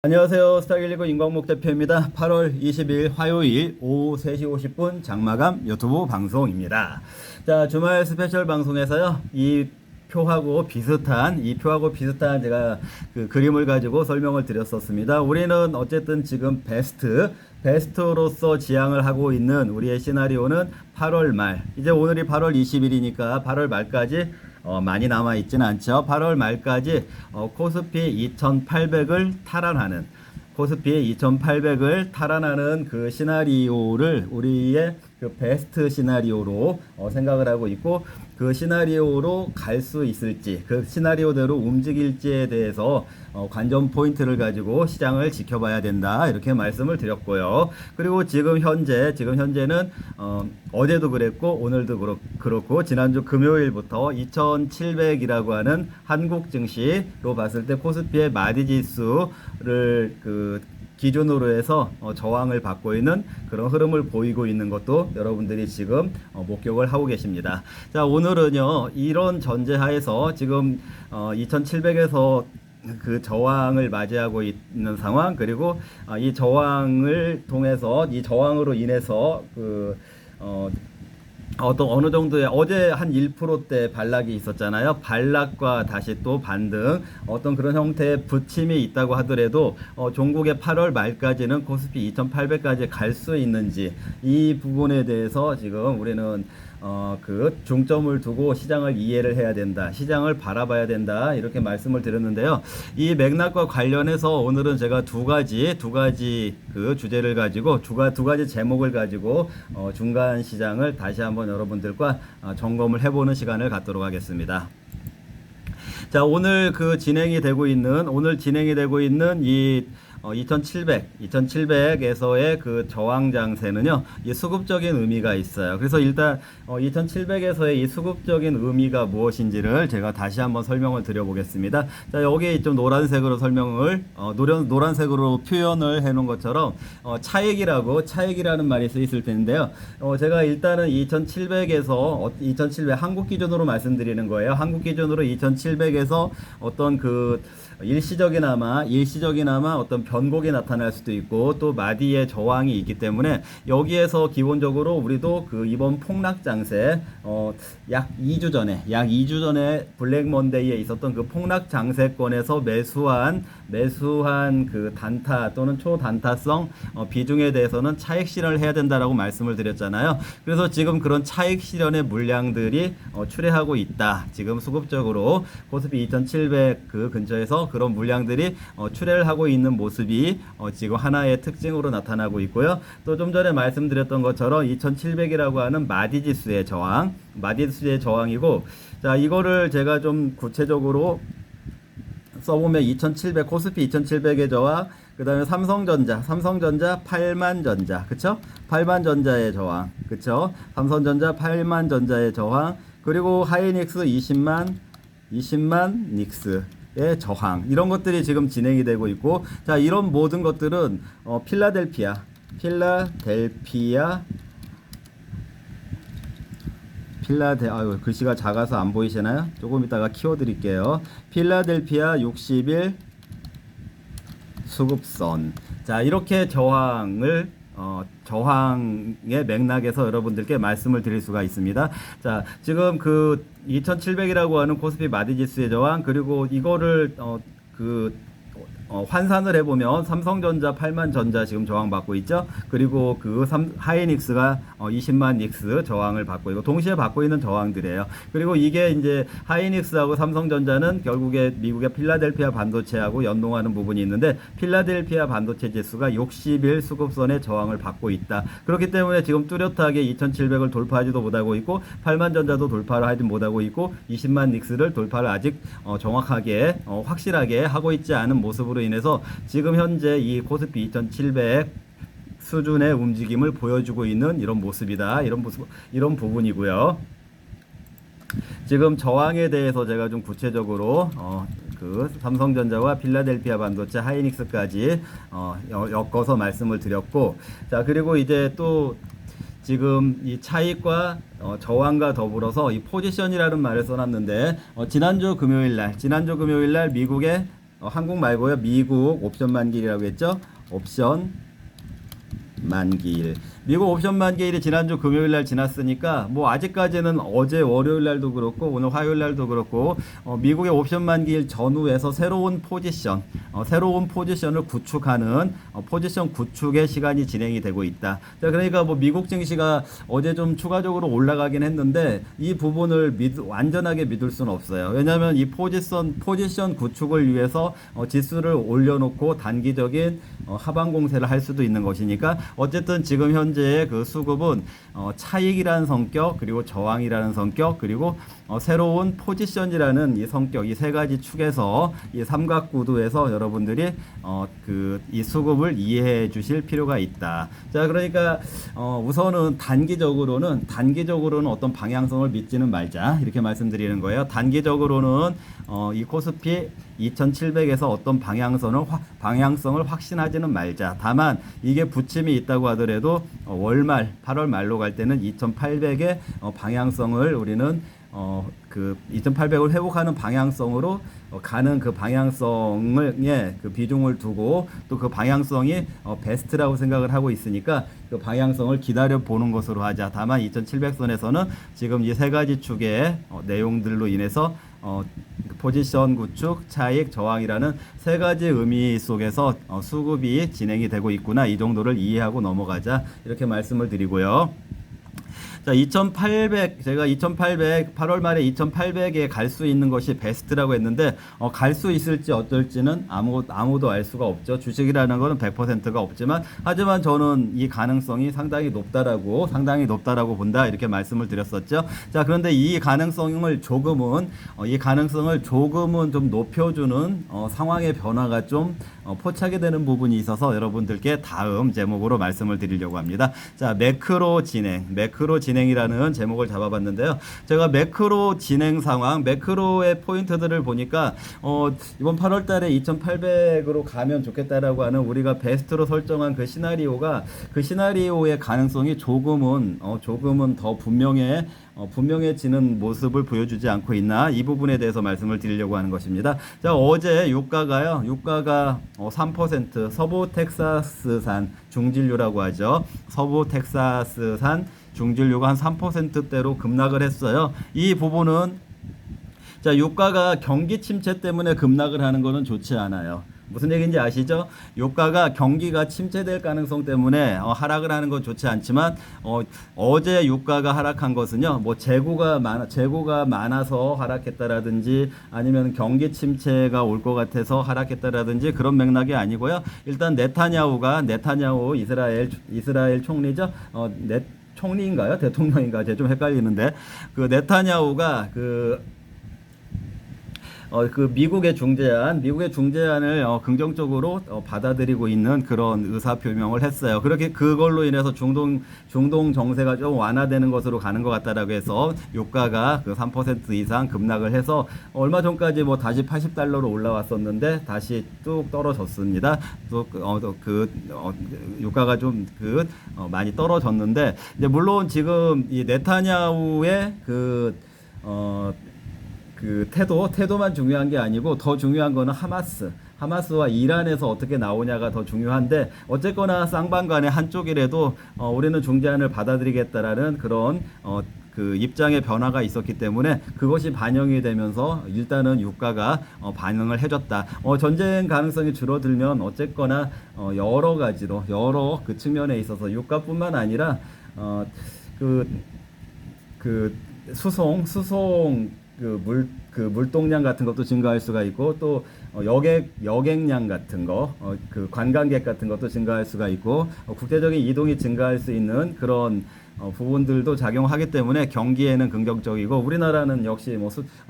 안녕하세요. 스타일리그 임광목 대표입니다. 8월 20일 화요일 오후 3시 50분 장마감 유튜브 방송입니다. 자, 주말 스페셜 방송에서요. 이 표하고 비슷한 제가 그 그림을 가지고 설명을 드렸었습니다. 우리는 어쨌든 지금 베스트로서 지향을 하고 있는 우리의 시나리오는 8월 말, 이제 오늘이 8월 20일이니까 8월 말까지 많이 남아 있지는 않죠. 8월 말까지 코스피 2800을 탈환하는 그 시나리오를 우리의 그 베스트 시나리오로 생각을 하고 있고, 그 시나리오로 갈 수 있을지, 그 시나리오대로 움직일지에 대해서 관전 포인트를 가지고 시장을 지켜봐야 된다, 이렇게 말씀을 드렸고요. 그리고 지금 현재는 어제도 그랬고 오늘도 그렇고 지난주 금요일부터 2700이라고 하는 한국 증시로 봤을 때 코스피의 마디 지수를 기준으로 해서 저항을 받고 있는 그런 흐름을 보이고 있는 것도 여러분들이 지금 목격을 하고 계십니다. 자, 오늘은요, 이런 전제하에서 지금 2700에서 그 저항을 맞이하고 있는 상황, 그리고 이 저항으로 인해서 어느 정도의 어제 한 1%대 반락이 있었잖아요. 반락과 다시 또 반등, 어떤 그런 형태의 부침이 있다고 하더라도 종국의 8월 말까지는 코스피 2800까지 갈 수 있는지, 이 부분에 대해서 지금 우리는 그 중점을 두고 시장을 이해를 해야 된다, 시장을 바라봐야 된다, 이렇게 말씀을 드렸는데요. 이 맥락과 관련해서 오늘은 제가 두 가지 그 주제를 가지고 두 가지 제목을 가지고 중간 시장을 다시 한번 여러분들과 점검을 해보는 시간을 갖도록 하겠습니다. 자, 오늘 진행이 되고 있는 이 2700에서의 그 저항 장세는요, 이 수급적인 의미가 있어요. 그래서 일단 2700에서의 이 수급적인 의미가 무엇인지를 제가 다시 한번 설명을 드려보겠습니다. 자, 여기에 좀 노란색으로 노란색으로 표현을 해 놓은 것처럼 차익이라는 말이 쓰 있을 텐데요. 제가 일단은 2700 한국 기준으로 말씀드리는 거예요. 한국 기준으로 2700에서 어떤 일시적이나마 어떤 변곡이 나타날 수도 있고, 또 마디의 저항이 있기 때문에 여기에서 기본적으로 우리도 이번 폭락 장세, 약 2주 전에 블랙 먼데이에 있었던 그 폭락 장세권에서 매수한 그 단타 또는 초단타성 비중에 대해서는 차익 실현을 해야 된다라고 말씀을 드렸잖아요. 그래서 지금 그런 차익 실현의 물량들이 출회하고 있다. 지금 수급적으로 코스피 2700 그 근처에서 그런 물량들이 출회를 하고 있는 모습이 지금 하나의 특징으로 나타나고 있고요. 또 좀 전에 말씀드렸던 것처럼 2700이라고 하는 마디지수의 저항이고, 자, 이거를 제가 좀 구체적으로 써보면 코스피 2700의 저항, 그 다음에 삼성전자 8만전자, 그쵸? 8만전자의 저항, 그쵸? 삼성전자 8만전자의 저항, 그리고 하이닉스 20만 닉스의 저항, 이런 것들이 지금 진행이 되고 있고, 자, 이런 모든 것들은 필라델피아 글씨가 작아서 안 보이시나요? 조금 이따가 키워드릴게요. 필라델피아 60일 수급선. 자, 이렇게 저항의 맥락에서 여러분들께 말씀을 드릴 수가 있습니다. 자, 지금 2700이라고 하는 코스피 마디지수의 저항, 그리고 이거를 환산을 해보면 삼성전자 8만 전자 지금 저항받고 있죠. 그리고 하이닉스가 20만 닉스 저항을 받고 있고, 동시에 받고 있는 저항들이에요. 그리고 이게 이제 하이닉스하고 삼성전자는 결국에 미국의 필라델피아 반도체하고 연동하는 부분이 있는데, 필라델피아 반도체 지수가 60일 수급선의 저항을 받고 있다. 그렇기 때문에 지금 뚜렷하게 2700을 돌파하지도 못하고 있고, 8만 전자도 돌파를 하지 못하고 있고, 20만 닉스를 돌파를 아직 정확하게 확실하게 하고 있지 않은 모습으로 인해서 지금 현재 이 코스피 2700 수준의 움직임을 보여주고 있는 이런 모습이다. 이런 부분이고요. 지금 저항에 대해서 제가 좀 구체적으로 삼성전자와 필라델피아 반도체, 하이닉스까지 엮어서 말씀을 드렸고, 자, 그리고 이제 또 지금 이 차익과 저항과 더불어서 이 포지션이라는 말을 써놨는데, 지난주 금요일 날 미국의 한국 말고요. 미국 옵션 만기일이라고 했죠. 옵션 만기일. 미국 옵션 만기일이 지난주 금요일 날 지났으니까 뭐 아직까지는 어제 월요일 날도 그렇고 오늘 화요일 날도 그렇고 미국의 옵션 만기일 전후에서 새로운 포지션을 구축하는 포지션 구축의 시간이 진행이 되고 있다. 자, 그러니까 뭐 미국 증시가 어제 좀 추가적으로 올라가긴 했는데 이 부분을 완전하게 믿을 수는 없어요. 왜냐하면 이 포지션 구축을 위해서 지수를 올려놓고 단기적인 하방 공세를 할 수도 있는 것이니까 어쨌든 지금 현재의 그 수급은 차익이라는 성격, 그리고 저항이라는 성격, 그리고 새로운 포지션이라는 이 성격, 이 세 가지 축에서 이 삼각구도에서 여러분들이 이 수급을 이해해 주실 필요가 있다. 자, 그러니까 우선은 단기적으로는 어떤 방향성을 믿지는 말자, 이렇게 말씀드리는 거예요. 단기적으로는 이 코스피 2700에서 어떤 방향성을 확신하지는 말자. 다만 이게 부침이 있다고 하더라도 월말 8월 말로 갈 때는 2800의 방향성을 우리는 2800을 회복하는 방향성으로 가는 그 방향성을 그 비중을 두고 또 그 방향성이 베스트라고 생각을 하고 있으니까 그 방향성을 기다려 보는 것으로 하자. 다만 2700선에서는 지금 이 세 가지 축의 내용들로 인해서 포지션 구축, 차익, 저항이라는 세 가지 의미 속에서 수급이 진행이 되고 있구나, 이 정도를 이해하고 넘어가자, 이렇게 말씀을 드리고요. 자, 2800, 제가 8월 말에 2800에 갈 수 있는 것이 베스트라고 했는데 갈 수 있을지 어떨지는 아무도 알 수가 없죠. 주식이라는 것은 100%가 없지만, 하지만 저는 이 가능성이 상당히 높다라고 본다, 이렇게 말씀을 드렸었죠. 자, 그런데 이 가능성을 조금은 좀 높여주는 상황의 변화가 좀 포착이 되는 부분이 있어서 여러분들께 다음 제목으로 말씀을 드리려고 합니다. 자, 매크로 진행이라는 제목을 잡아봤는데요. 제가 매크로 진행 상황, 매크로의 포인트들을 보니까 이번 8월 달에 2800으로 가면 좋겠다라고 하는 우리가 베스트로 설정한 그 시나리오의 가능성이 조금은 더 분명해지는 모습을 보여주지 않고 있나, 이 부분에 대해서 말씀을 드리려고 하는 것입니다. 자, 어제 유가가 3%, 서부 텍사스산 중진류라고 하죠. 서부 텍사스산 중진류가 한 3%대로 급락을 했어요. 이 부분은, 자, 유가가 경기 침체 때문에 급락을 하는 것은 좋지 않아요. 무슨 얘기인지 아시죠? 유가가 경기가 침체될 가능성 때문에 하락을 하는 건 좋지 않지만 어제 유가가 하락한 것은요, 뭐 재고가 많아서 하락했다라든지 아니면 경기 침체가 올 것 같아서 하락했다라든지 그런 맥락이 아니고요. 일단 네타냐후 이스라엘 총리죠. 총리인가요? 대통령인가? 제가 좀 헷갈리는데, 그 네타냐후가 미국의 중재안을 긍정적으로 받아들이고 있는 그런 의사 표명을 했어요. 그걸로 인해서 중동 정세가 좀 완화되는 것으로 가는 것 같다라고 해서 유가가 3% 이상 급락을 해서 얼마 전까지 뭐 다시 $80로 올라왔었는데 다시 뚝 떨어졌습니다. 유가가 좀 많이 떨어졌는데, 이제 물론 지금 이 네타냐후의 태도만 중요한 게 아니고 더 중요한 거는 하마스와 이란에서 어떻게 나오냐가 더 중요한데, 어쨌거나 쌍방간의 한쪽이라도 우리는 중재안을 받아들이겠다라는 그런 입장의 변화가 있었기 때문에 그것이 반영이 되면서 일단은 유가가 반응을 해줬다. 전쟁 가능성이 줄어들면 어쨌거나 여러 그 측면에 있어서 유가뿐만 아니라 수송 물동량 같은 것도 증가할 수가 있고, 또 여객량 같은 거, 관광객 같은 것도 증가할 수가 있고, 국제적인 이동이 증가할 수 있는 그런 부분들도 작용하기 때문에 경기에는 긍정적이고, 우리나라는 역시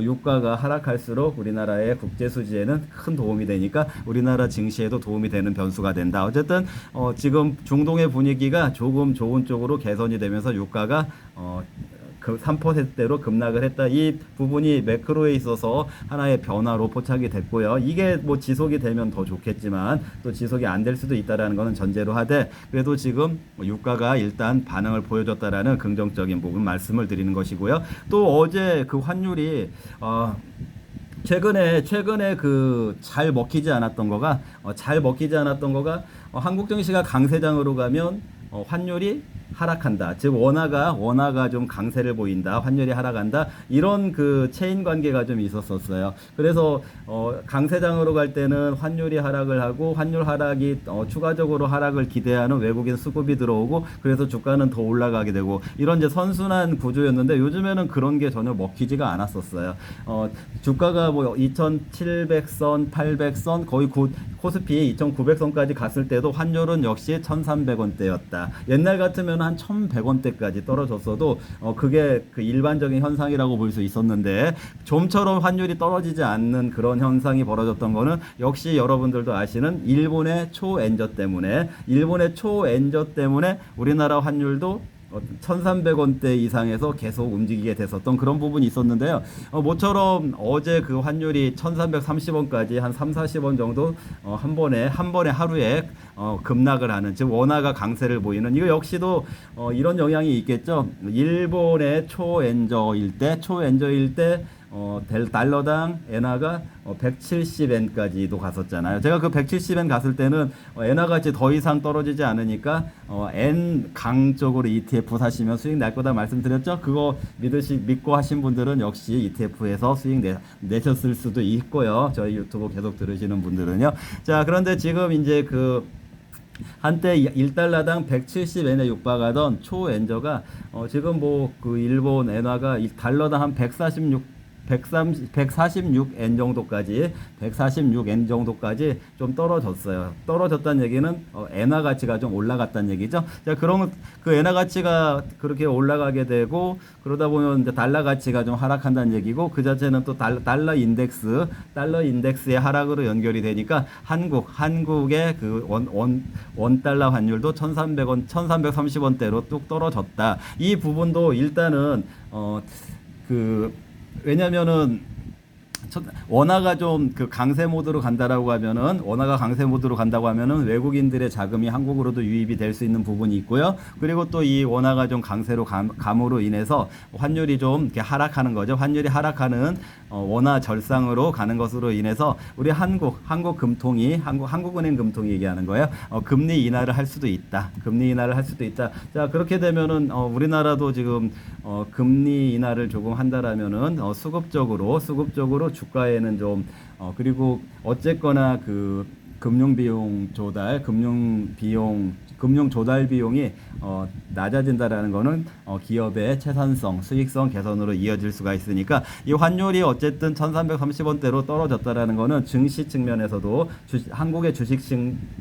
유가가 하락할수록 우리나라의 국제 수지에는 큰 도움이 되니까 우리나라 증시에도 도움이 되는 변수가 된다. 어쨌든 지금 중동의 분위기가 조금 좋은 쪽으로 개선이 되면서 유가가 3%대로 급락을 했다. 이 부분이 매크로에 있어서 하나의 변화로 포착이 됐고요. 이게 뭐 지속이 되면 더 좋겠지만 또 지속이 안 될 수도 있다라는 것은 전제로 하되, 그래도 지금 유가가 일단 반응을 보여줬다라는 긍정적인 부분 말씀을 드리는 것이고요. 또 어제 그 환율이 최근에 그 잘 먹히지 않았던 거가 한국 증시가 강세장으로 가면 환율이 하락한다. 즉 원화가 좀 강세를 보인다. 환율이 하락한다. 이런 그 체인 관계가 좀 있었었어요. 그래서 강세장으로 갈 때는 환율이 하락을 하고 환율 하락이 추가적으로 하락을 기대하는 외국인 수급이 들어오고 그래서 주가는 더 올라가게 되고 이런 이제 선순환 구조였는데 요즘에는 그런 게 전혀 먹히지가 않았었어요. 주가가 뭐 2,700선, 800선 거의 코스피 2,900선까지 갔을 때도 환율은 역시 1,300원대였다. 옛날 같으면 한 1,100원대까지 떨어졌어도 그게 그 일반적인 현상이라고 볼 수 있었는데 좀처럼 환율이 떨어지지 않는 그런 현상이 벌어졌던 거는 역시 여러분들도 아시는 일본의 초엔저 때문에 우리나라 환율도 1,300원대 이상에서 계속 움직이게 됐었던 그런 부분이 있었는데요. 모처럼 어제 그 환율이 1,330원까지 한 3, 40원 정도 한 번에 하루에 급락을 하는, 즉 원화가 강세를 보이는, 이거 역시도 이런 영향이 있겠죠. 일본의 초엔저일 때 달러당 엔화가 170엔까지도 갔었잖아요. 제가 그 170엔 갔을 때는 엔화 같이 더 이상 떨어지지 않으니까 엔 강 쪽으로 ETF 사시면 수익 날 거다 말씀드렸죠. 그거 믿고 하신 분들은 역시 ETF에서 수익 내셨을 수도 있고요. 저희 유튜브 계속 들으시는 분들은요. 자, 그런데 지금 이제 그 한때 1달러당 170엔에 육박하던 초엔저가 지금 뭐 그 일본 엔화가 달러당 한 146엔 정도까지 좀 떨어졌어요. 떨어졌다는 얘기는 엔화 가치가 좀 올라갔다는 얘기죠. 자, 그러면 그 엔화 가치가 그렇게 올라가게 되고 그러다 보면 이제 달러 가치가 좀 하락한다는 얘기고, 그 자체는 또 달러 인덱스의 하락으로 연결이 되니까 한국의 그 원 달러 환율도 1,300원, 1,330원대로 뚝 떨어졌다. 이 부분도 일단은 왜냐면은 원화가 좀 그 강세 모드로 간다고 하면은 외국인들의 자금이 한국으로도 유입이 될 수 있는 부분이 있고요. 그리고 또 이 원화가 좀 강세로 감으로 인해서 환율이 좀 이렇게 하락하는 거죠. 환율이 하락하는 원화 절상으로 가는 것으로 인해서 우리 한국은행 금통이 얘기하는 거예요. 금리 인하를 할 수도 있다. 자, 그렇게 되면은 우리나라도 지금 금리 인하를 조금 한다라면은 수급적으로 주가에는 좀 그리고 어쨌거나 그 금융 조달 비용이 낮아진다라는 거는 기업의 채산성, 수익성 개선으로 이어질 수가 있으니까 이 환율이 어쨌든 1,330원대로 떨어졌다라는 거는 증시 측면에서도 한국의 주식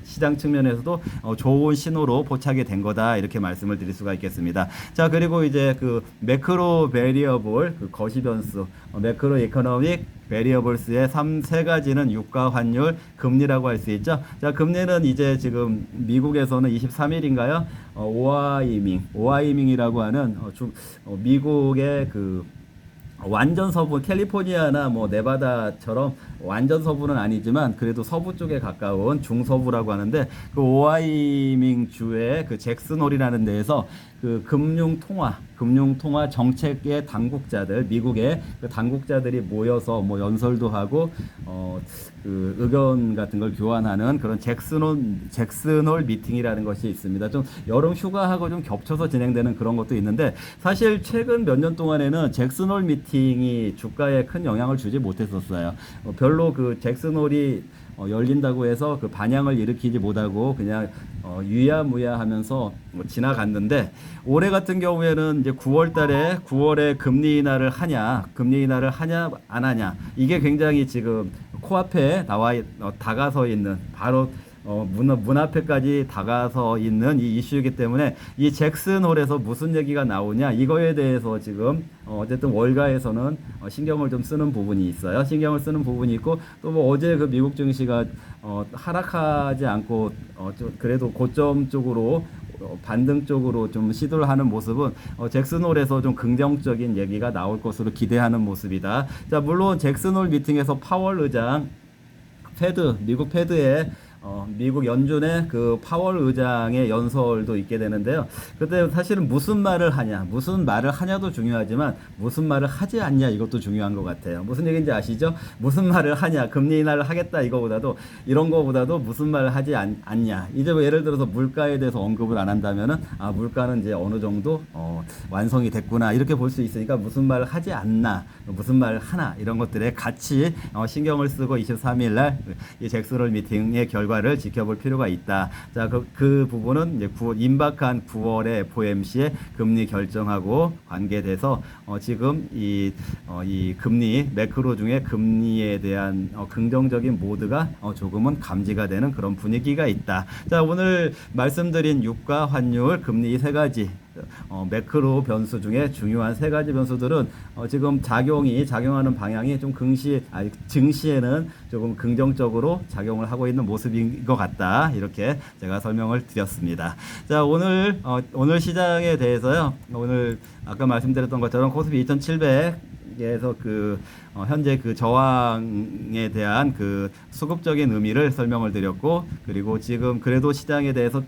시장 측면에서도 좋은 신호로 포착이 된 거다, 이렇게 말씀을 드릴 수가 있겠습니다. 자, 그리고 이제 그 매크로 베리어블, 그 거시 변수, 매크로 이코노믹 베리어블스의 세 가지는 유가, 환율, 금리라고 할 수 있죠. 자, 금리는 이제 지금 미국에서는 23일인가요? 오하이밍이라고 하는 미국의 그 완전 서부, 캘리포니아나 뭐 네바다처럼 완전 서부는 아니지만 그래도 서부 쪽에 가까운 중서부라고 하는데, 그 오하이밍 주의 그 잭슨홀이라는 데에서 그 금융 통화 정책의 당국자들, 미국의 그 당국자들이 모여서 뭐 연설도 하고 그 의견 같은 걸 교환하는 그런 잭슨홀 미팅이라는 것이 있습니다. 좀 여름 휴가하고 좀 겹쳐서 진행되는 그런 것도 있는데, 사실 최근 몇 년 동안에는 잭슨홀 미팅이 주가에 큰 영향을 주지 못했었어요. 별로 그 잭슨홀이 열린다고 해서 그 반향을 일으키지 못하고 그냥 유야무야하면서 지나갔는데, 올해 같은 경우에는 이제 9월에 금리 인하를 하냐 안 하냐, 이게 굉장히 지금 코앞에 다가서 있는, 바로 문 앞에까지 다가서 있는 이 이슈이기 때문에 이 잭슨홀에서 무슨 얘기가 나오냐, 이거에 대해서 지금 어쨌든 월가에서는 신경을 좀 쓰는 부분이 있어요. 있고, 또 뭐 어제 그 미국 증시가 하락하지 않고 그래도 고점 쪽으로 반등 쪽으로 좀 시도를 하는 모습은 잭슨홀에서 좀 긍정적인 얘기가 나올 것으로 기대하는 모습이다. 자, 물론 잭슨홀 미팅에서 파월 의장, 미국 패드의 미국 연준의 그 파월 의장의 연설도 있게 되는데요. 그때 사실은 무슨 말을 하냐, 무슨 말을 하냐도 중요하지만 무슨 말을 하지 않냐 이것도 중요한 것 같아요. 무슨 얘기인지 아시죠? 무슨 말을 하냐, 금리 인하를 하겠다 이거보다도 이런 거보다도 무슨 말을 하지 않냐. 이제 뭐 예를 들어서 물가에 대해서 언급을 안 한다면은 물가는 이제 어느 정도 완성이 됐구나 이렇게 볼 수 있으니까 무슨 말을 하지 않나, 무슨 말을 하나 이런 것들에 같이 신경을 쓰고 23일 날 이 잭스홀 미팅의 결과를 지켜볼 필요가 있다. 자, 그 부분은 이제 임박한 9월의 FOMC의 금리 결정하고 관계돼서 지금 이 금리 매크로 중에 금리에 대한 긍정적인 모드가 조금은 감지가 되는 그런 분위기가 있다. 자, 오늘 말씀드린 유가, 환율, 금리 이 세 가지 매크로 변수 중에 중요한 세 가지 변수들은 지금 작용하는 방향이 좀 증시에는 조금 긍정적으로 작용을 하고 있는 모습인 것 같다. 이렇게 제가 설명을 드렸습니다. 자, 오늘 시장에 대해서요. 오늘 아까 말씀드렸던 것처럼 코스피 2700에서 현재 그 저항에 대한 그 수급적인 의미를 설명을 드렸고, 그리고 지금 그래도 시장에 대해서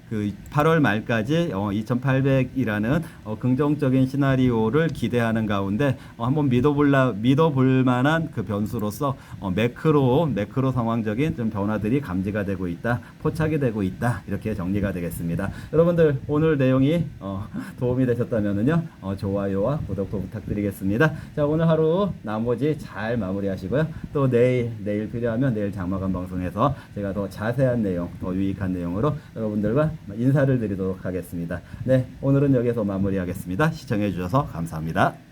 그 8월 말까지 2800이라는 긍정적인 시나리오를 기대하는 가운데 한번 믿어볼 만한 그 변수로서 매크로 상황적인 좀 변화들이 감지가 되고 있다, 포착이 되고 있다, 이렇게 정리가 되겠습니다. 여러분들 오늘 내용이 도움이 되셨다면은요 좋아요와 구독도 부탁드리겠습니다. 자, 오늘 하루 나머지 잘 마무리하시고요. 또 내일 필요하면 내일 장마감 방송에서 제가 더 자세한 내용, 더 유익한 내용으로 여러분들과 인사를 드리도록 하겠습니다. 네, 오늘은 여기서 마무리하겠습니다. 시청해 주셔서 감사합니다.